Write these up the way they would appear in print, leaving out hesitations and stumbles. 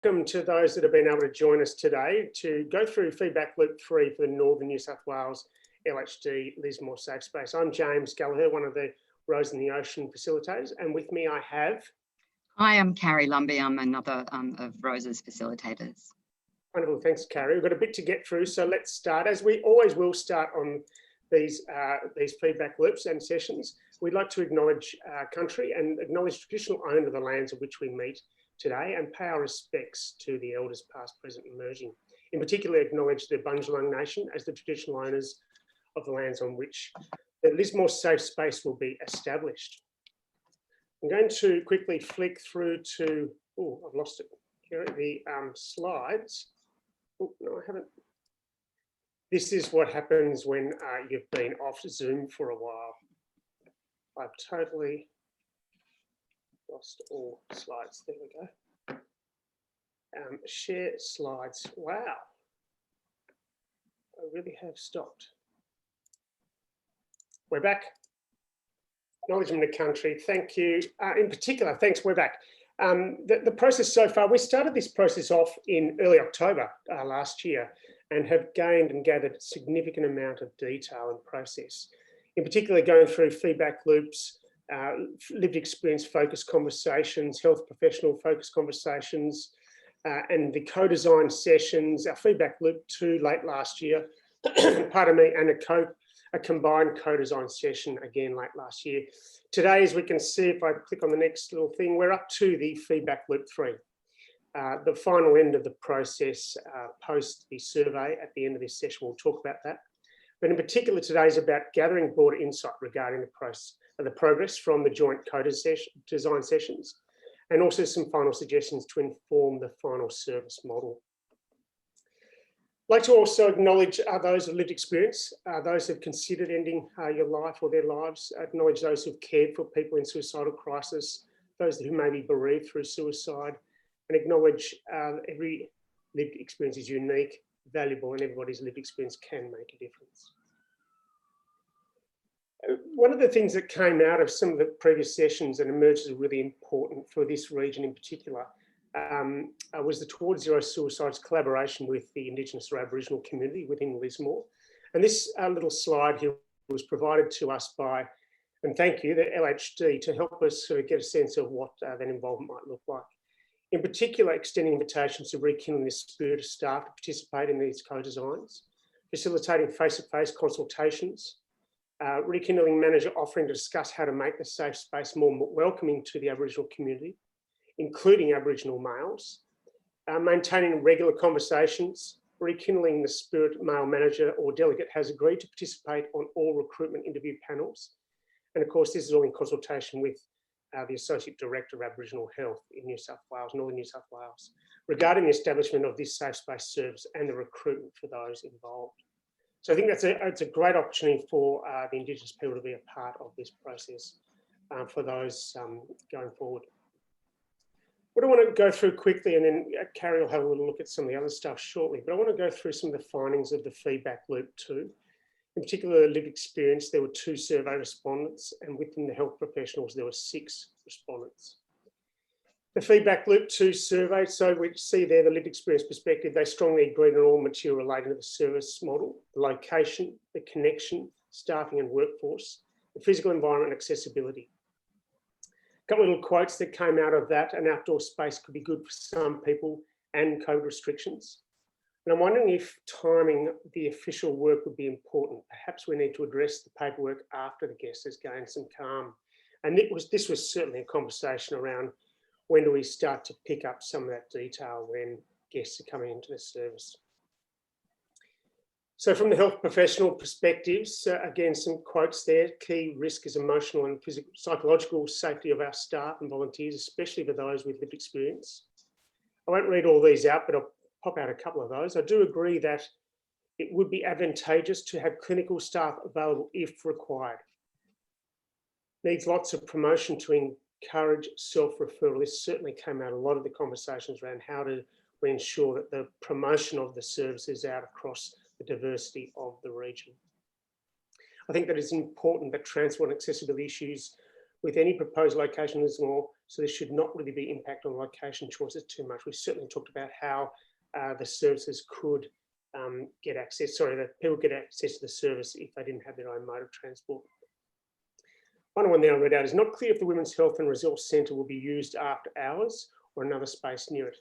welcome to those that have been able to join us today to go through Feedback Loop 3 for the Northern New South Wales LHD Lismore Safe Space. I'm James Gallagher, one of the Rose in the Ocean facilitators, and with me I have... Hi, I'm Carrie Lumby. I'm another of Rose's facilitators. Wonderful, thanks Carrie. We've got a bit to get through, so let's start. As we always will start on these feedback loops and sessions, we'd like to acknowledge our country and acknowledge traditional owner of the lands of which we meet today and pay our respects to the elders past, present and emerging. In particular, acknowledge the Bundjalung Nation as the traditional owners of the lands on which the Lismore Safe Space will be established. I'm going to quickly flick through to, oh, I've lost it, here are the slides. Oh, no, I haven't. This is what happens when you've been off Zoom for a while. I've totally lost all slides. There we go. Share slides. Wow. I really have stopped. We're back. Acknowledgement of country. Thank you. In particular, thanks, we're back. The process so far, we started this process off in early October last year and have gained and gathered a significant amount of detail and process. In particular, going through feedback loops, lived experience focused conversations, health professional focused conversations, and the co-design sessions, our feedback loop 2 late last year, pardon me, and a combined co-design session again late last year. Today, as we can see, if I click on the next little thing, we're up to the feedback loop 3. The final end of the process post the survey at the end of this session, we'll talk about that. But in particular, today is about gathering broader insight regarding the progress from the joint co-design sessions, and also some final suggestions to inform the final service model. I'd like to also acknowledge those with lived experience, those who've considered ending your life or their lives, acknowledge those who've cared for people in suicidal crisis, those who may be bereaved through suicide, and acknowledge every lived experience is unique, valuable, and everybody's lived experience can make a difference. One of the things that came out of some of the previous sessions and emerged as really important for this region in particular was the Towards Zero Suicides collaboration with the Indigenous or Aboriginal community within Lismore. And this little slide here was provided to us by, and thank you, the LHD, to help us sort of get a sense of what that involvement might look like. In particular, extending invitations to rekindling the spirit of staff to participate in these co-designs, facilitating face-to-face consultations, rekindling manager offering to discuss how to make the safe space more welcoming to the Aboriginal community, including Aboriginal males, maintaining regular conversations, rekindling the spirit male manager or delegate has agreed to participate on all recruitment interview panels. And of course, this is all in consultation with the Associate Director of Aboriginal Health in New South Wales, Northern New South Wales, regarding the establishment of this safe space service and the recruitment for those involved. So I think it's a great opportunity for the Indigenous people to be a part of this process for those going forward. What I want to go through quickly, and then Carrie will have a little look at some of the other stuff shortly, but I want to go through some of the findings of the feedback loop 2. In particular, lived experience, there were 2 survey respondents, and within the health professionals, there were 6 respondents. The feedback loop 2 survey, so we see there the lived experience perspective, they strongly agreed on all material relating to the service model, the location, the connection, staffing and workforce, the physical environment and accessibility. A couple of little quotes that came out of that: an outdoor space could be good for some people and COVID restrictions. And I'm wondering if timing the official work would be important. Perhaps we need to address the paperwork after the guest has gained some calm. And this was certainly a conversation around when do we start to pick up some of that detail when guests are coming into the service. So from the health professional perspectives, again, some quotes there. Key risk is emotional and physical, psychological safety of our staff and volunteers, especially for those with lived experience. I won't read all these out, but I'll pop out a couple of those. I do agree that it would be advantageous to have clinical staff available if required. Needs lots of promotion to encourage self-referral. This certainly came out a lot of the conversations around how do we ensure that the promotion of the service is out across the diversity of the region. I think that it's important that transport and accessibility issues with any proposed location in Lismore So there should not really be impact on location choices too much. We certainly talked about how the services could get access, that people get access to the service if they didn't have their own mode of transport. Final one there I read out is not clear if the Women's Health and Resource Centre will be used after hours or another space near it.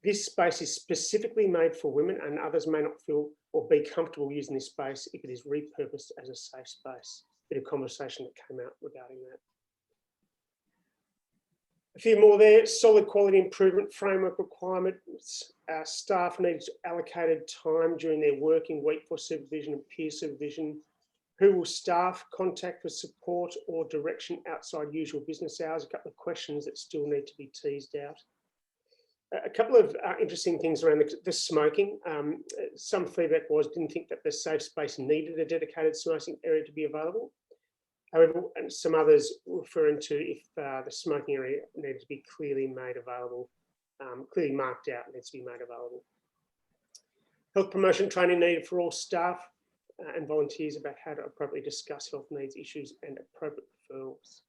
This space is specifically made for women, and others may not feel or be comfortable using this space if it is repurposed as a safe space. Bit of conversation that came out regarding that. A few more there. Solid quality improvement framework requirements. Staff need allocated time during their working week for supervision and peer supervision. Who will staff contact for support or direction outside usual business hours? A couple of questions that still need to be teased out. A couple of interesting things around the smoking. Some feedback didn't think that the safe space needed a dedicated smoking area to be available. However, and some others referring to if the smoking area needed to be clearly made available, clearly marked out, needs to be made available. Health promotion training needed for all staff and volunteers about how to appropriately discuss health needs, issues and appropriate referrals.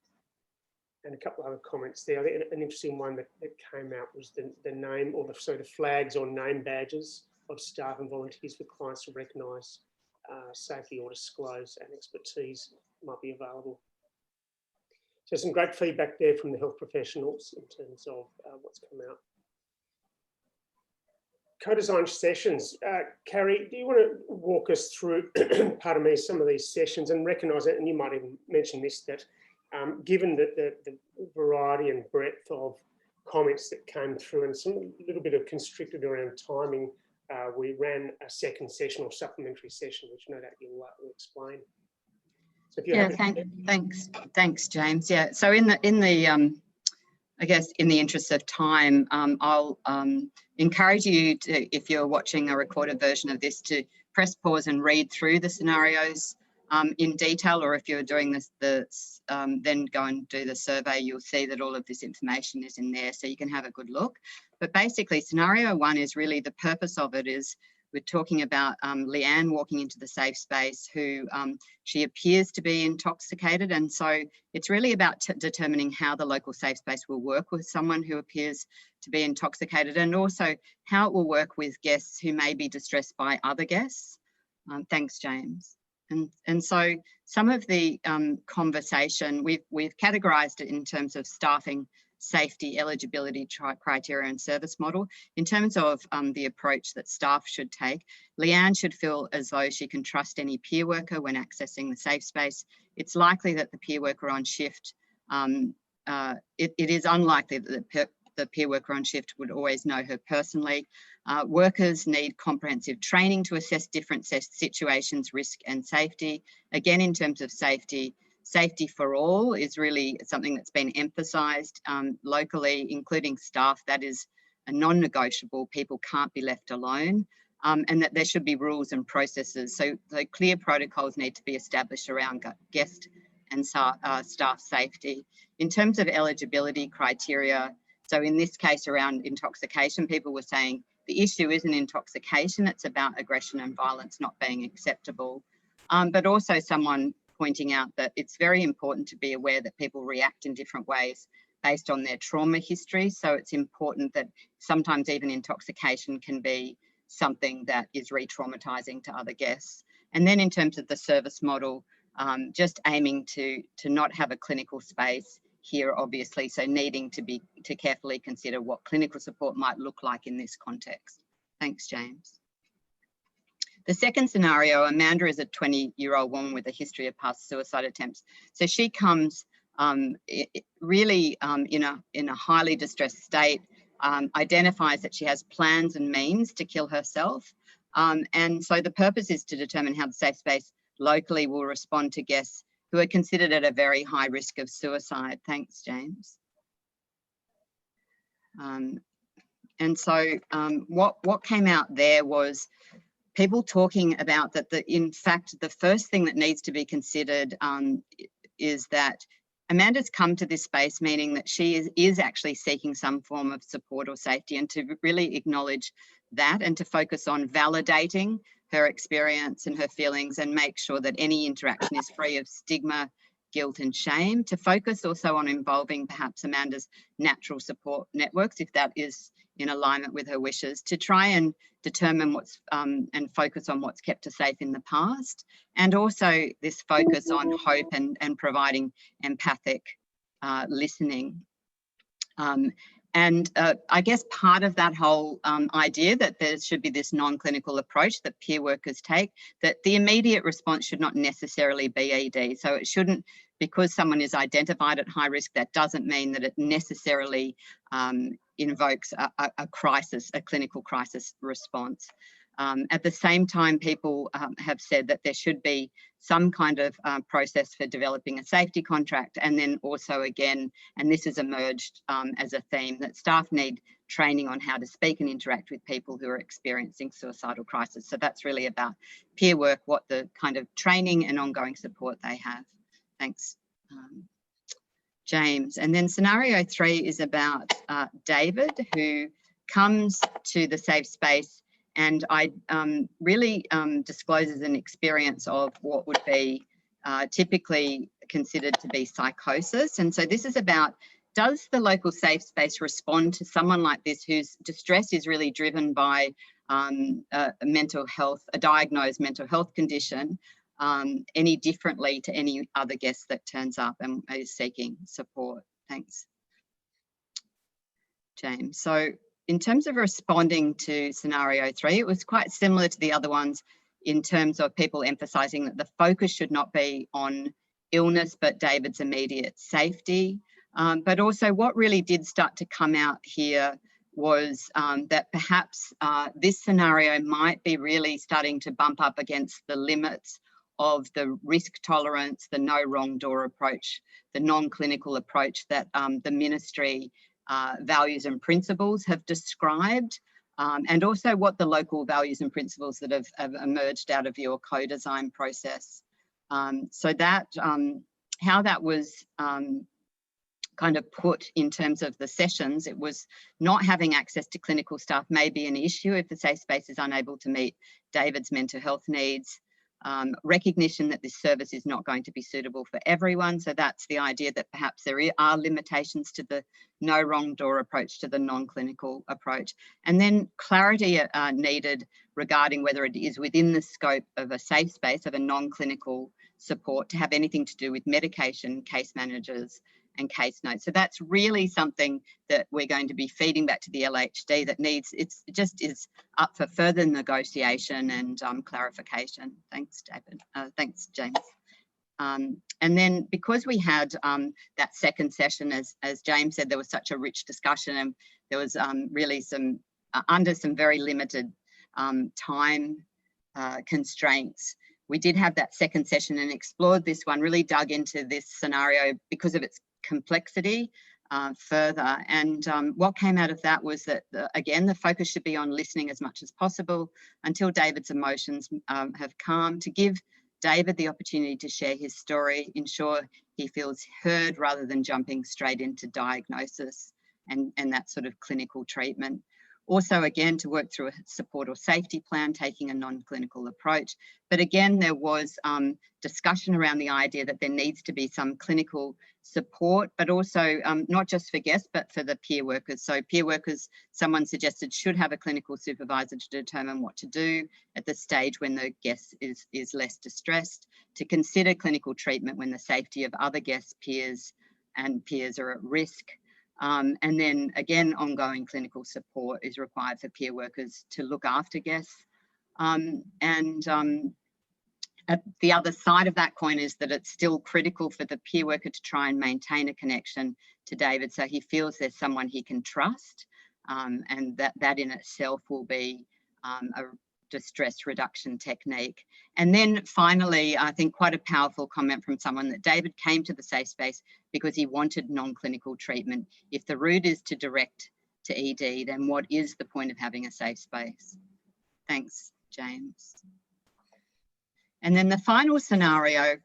And a couple of other comments there. I think an interesting one that came out was the name or the flags or name badges of staff and volunteers for clients to recognise safety or disclose and expertise might be available. So some great feedback there from the health professionals in terms of what's come out. Co-design sessions. Carrie, do you want to walk us through, pardon me, some of these sessions and recognise it, and you might even mention this, that given the variety and breadth of comments that came through and some little bit of constricted around timing, we ran a second session or supplementary session, which no doubt you'll explain. So if you thanks, James. Yeah, so in the I guess in the interest of time, I'll encourage you to, if you're watching a recorded version of this, to press pause and read through the scenarios in detail, or if you're doing this, then go and do the survey. You'll see that all of this information is in there, so you can have a good look. But basically, scenario one is really, the purpose of it is we're talking about Leanne walking into the safe space, who she appears to be intoxicated, and so it's really about determining how the local safe space will work with someone who appears to be intoxicated, and also how it will work with guests who may be distressed by other guests. Thanks, James. And so some of the conversation, we've categorised it in terms of staffing, safety, eligibility criteria and service model. In terms of the approach that staff should take, Leanne should feel as though she can trust any peer worker when accessing the safe space. It's likely that the peer worker on shift, it is unlikely that the peer worker on shift would always know her personally. Workers need comprehensive training to assess different situations, risk and safety. Again, in terms of safety, safety for all is really something that's been emphasised locally, including staff. That is a non-negotiable. People can't be left alone, and that there should be rules and processes. So the clear protocols need to be established around guest and staff safety. In terms of eligibility criteria, so in this case around intoxication, people were saying the issue isn't intoxication, it's about aggression and violence not being acceptable. But also someone pointing out that it's very important to be aware that people react in different ways based on their trauma history. So it's important that sometimes even intoxication can be something that is re-traumatizing to other guests. And then in terms of the service model, just aiming to not have a clinical space here, obviously, so needing to carefully consider what clinical support might look like in this context. Thanks, James. The second scenario, Amanda is a 20-year-old woman with a history of past suicide attempts. So she comes really in a highly distressed state, identifies that she has plans and means to kill herself. And so the purpose is to determine how the safe space locally will respond to guests who are considered at a very high risk of suicide. Thanks, James. And so what came out there was people talking about that in fact, the first thing that needs to be considered is that Amanda's come to this space meaning that she is actually seeking some form of support or safety, and to really acknowledge that and to focus on validating her experience and her feelings and make sure that any interaction is free of stigma, guilt and shame, to focus also on involving perhaps Amanda's natural support networks, if that is in alignment with her wishes, to try and determine what's and focus on what's kept her safe in the past, and also this focus on hope and providing empathic listening. I guess part of that whole idea that there should be this non-clinical approach that peer workers take, that the immediate response should not necessarily be ED. So it shouldn't, because someone is identified at high risk, that doesn't mean that it necessarily invokes a crisis, a clinical crisis response. At the same time, people have said that there should be some kind of process for developing a safety contract, and then also again, and this has emerged as a theme, that staff need training on how to speak and interact with people who are experiencing suicidal crisis. So that's really about peer work, what the kind of training and ongoing support they have. Thanks, James. And then scenario 3 is about David, who comes to the safe space and really discloses an experience of what would be typically considered to be psychosis. And so this is about, does the local safe space respond to someone like this whose distress is really driven by a diagnosed mental health condition, any differently to any other guest that turns up and is seeking support? Thanks, James. So in terms of responding to scenario 3, it was quite similar to the other ones in terms of people emphasising that the focus should not be on illness, but David's immediate safety. But also what really did start to come out here was that perhaps this scenario might be really starting to bump up against the limits of the risk tolerance, the no wrong door approach, the non-clinical approach that the ministry values and principles have described, and also what the local values and principles that have emerged out of your co-design process. So that, how that was kind of put in terms of the sessions, it was not having access to clinical staff may be an issue if the safe space is unable to meet David's mental health needs. Recognition that this service is not going to be suitable for everyone. So that's the idea that perhaps there are limitations to the no wrong door approach, to the non-clinical approach. And then clarity needed regarding whether it is within the scope of a safe space, of a non-clinical support, to have anything to do with medication, case managers and case notes. So that's really something that we're going to be feeding back to the LHD that needs, it just is up for further negotiation and clarification. Thanks, David. Thanks, James. And then because we had that second session, as James said, there was such a rich discussion, and there was really some, under some very limited time constraints, we did have that second session and explored this one, really dug into this scenario because of its complexity further. And what came out of that was that, again, the focus should be on listening as much as possible until David's emotions have calmed, to give David the opportunity to share his story, ensure he feels heard rather than jumping straight into diagnosis and that sort of clinical treatment. Also, again, to work through a support or safety plan, taking a non-clinical approach. But again, there was discussion around the idea that there needs to be some clinical support, but also not just for guests, but for the peer workers. So peer workers, someone suggested, should have a clinical supervisor to determine what to do at the stage when the guest is less distressed, to consider clinical treatment when the safety of other guests, peers are at risk. And then again, ongoing clinical support is required for peer workers to look after guests. At the other side of that coin is that it's still critical for the peer worker to try and maintain a connection to David so he feels there's someone he can trust, and that in itself will be a distress reduction technique. And then finally, I think quite a powerful comment from someone, that David came to the safe space because he wanted non-clinical treatment. If the route is to direct to ED, then what is the point of having a safe space? Thanks, James. And then the final scenario,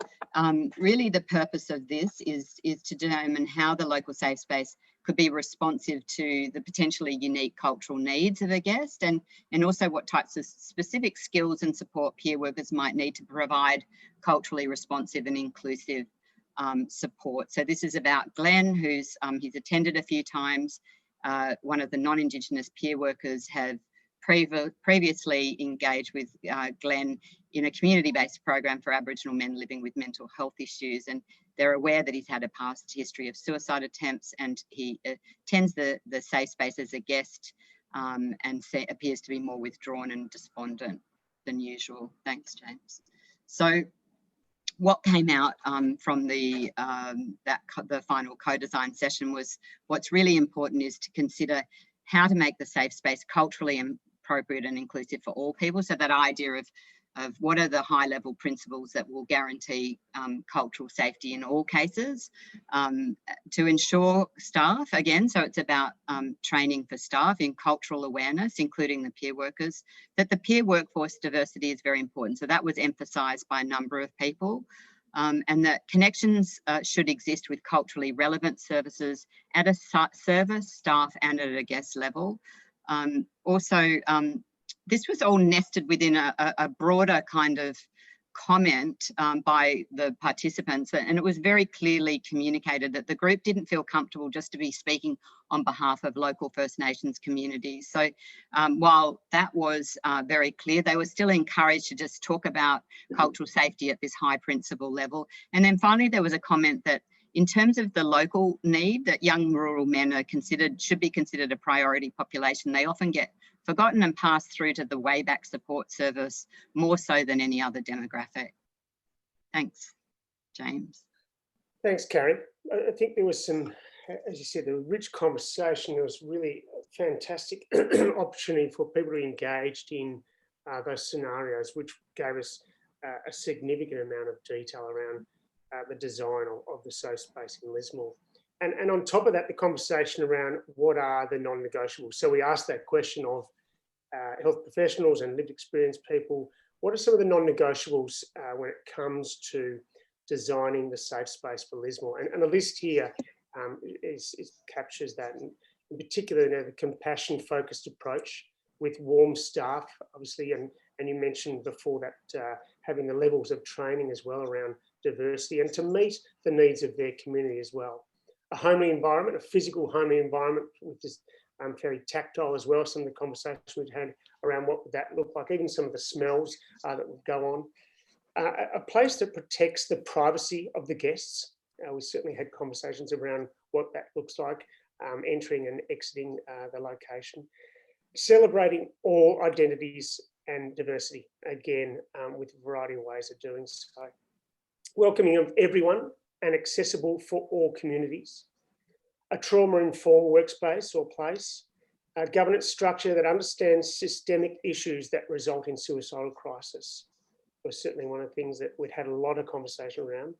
really the purpose of this is to determine how the local safe space could be responsive to the potentially unique cultural needs of a guest, and also what types of specific skills and support peer workers might need to provide culturally responsive and inclusive support. So this is about Glenn, who's he's attended a few times. One of the non-Indigenous peer workers have previously engaged with Glenn in a community-based program for Aboriginal men living with mental health issues, and they're aware that he's had a past history of suicide attempts, and he attends the safe space as a guest and appears to be more withdrawn and despondent than usual. Thanks, James. So what came out from the final co-design session was what's really important is to consider how to make the safe space culturally appropriate and inclusive for all people. So that idea of what are the high level principles that will guarantee cultural safety in all cases, to ensure staff, again, so it's about training for staff in cultural awareness, including the peer workers, that the peer workforce diversity is very important. So that was emphasised by a number of people, and that connections should exist with culturally relevant services at a service, staff and at a guest level. This was all nested within a broader kind of comment by the participants, and it was very clearly communicated that the group didn't feel comfortable just to be speaking on behalf of local First Nations communities. So while that was very clear, they were still encouraged to just talk about cultural safety at this high principle level. And then finally, there was a comment that in terms of the local need, that young rural men are should be considered a priority population. They often get forgotten and passed through to the way back support service more so than any other demographic. Thanks, James. Thanks, Carrie. I think there was some, as you said, a rich conversation. There was really a fantastic opportunity for people to be engaged in those scenarios, which gave us a significant amount of detail around the design of the safe space in Lismore. And on top of that, the conversation around what are the non-negotiables. So we asked that question of health professionals and lived experience people, what are some of the non-negotiables when it comes to designing the safe space for Lismore? And a list here captures that. In particular, the compassion-focused approach with warm staff, obviously, and you mentioned before that having the levels of training as well around diversity and to meet the needs of their community as well. A homely environment, a physical homely environment, which is very tactile as well. Some of the conversations we've had around what would that look like, even some of the smells that would go on. A place that protects the privacy of the guests. We certainly had conversations around what that looks like, entering and exiting the location. Celebrating all identities and diversity, again, with a variety of ways of doing so. Welcoming of everyone and accessible for all communities. A trauma-informed workspace or place. A governance structure that understands systemic issues that result in suicidal crisis. Was certainly one of the things that we'd had a lot of conversation around.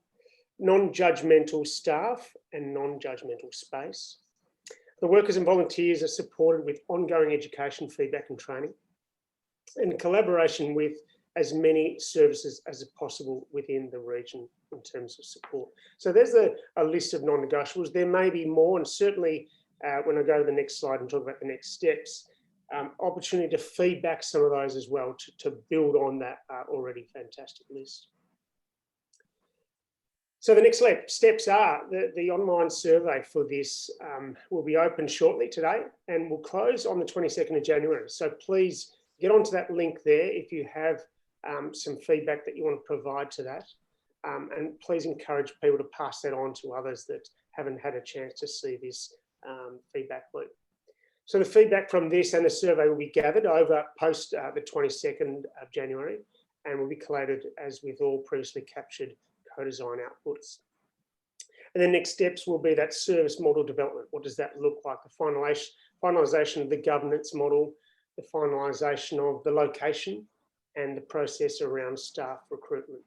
Non-judgmental staff and non-judgmental space. The workers and volunteers are supported with ongoing education, feedback and training. And collaboration with as many services as possible within the region in terms of support. So there's a list of non-negotiables. There may be more, and certainly when I go to the next slide and talk about the next steps, opportunity to feedback some of those as well to build on that already fantastic list. So the next steps are the online survey for this will be open shortly today and will close on the 22nd of January. So please get onto that link there if you have some feedback that you want to provide to that. And please encourage people to pass that on to others that haven't had a chance to see this feedback loop. So the feedback from this and the survey will be gathered over post the 22nd of January and will be collated as with all previously captured co-design outputs. And the next steps will be that service model development. What does that look like? The finalisation of the governance model, the finalisation of the location and the process around staff recruitment.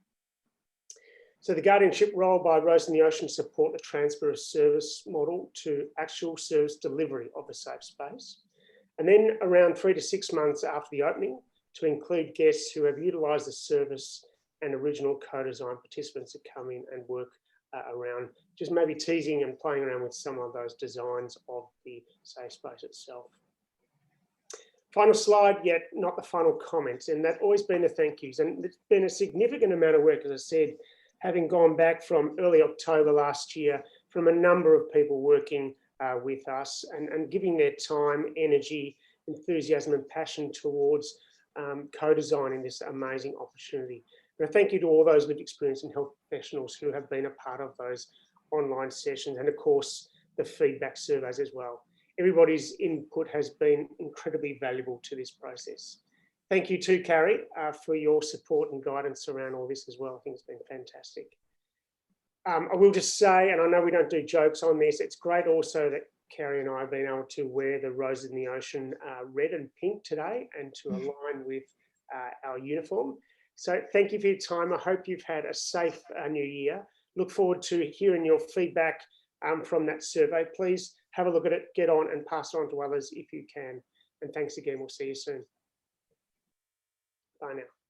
So the guardianship role by Rose in the Ocean support the transfer of service model to actual service delivery of a safe space. And then around 3 to 6 months after the opening to include guests who have utilised the service and original co-design participants to come in and work around, just maybe teasing and playing around with some of those designs of the safe space itself. Final slide, yet not the final comments, and that's always been the thank yous. And it's been a significant amount of work, as I said, having gone back from early October last year from a number of people working with us and giving their time, energy, enthusiasm and passion towards co-designing this amazing opportunity. And I thank you to all those lived experience and health professionals who have been a part of those online sessions and of course the feedback surveys as well. Everybody's input has been incredibly valuable to this process. Thank you to Carrie for your support and guidance around all this as well. I think it's been fantastic. I will just say, and I know we don't do jokes on this, it's great also that Carrie and I have been able to wear the Roses in the Ocean red and pink today and to align with our uniform. So thank you for your time. I hope you've had a safe new year. Look forward to hearing your feedback from that survey. Please have a look at it, get on and pass it on to others if you can. And thanks again. We'll see you soon. Bye now.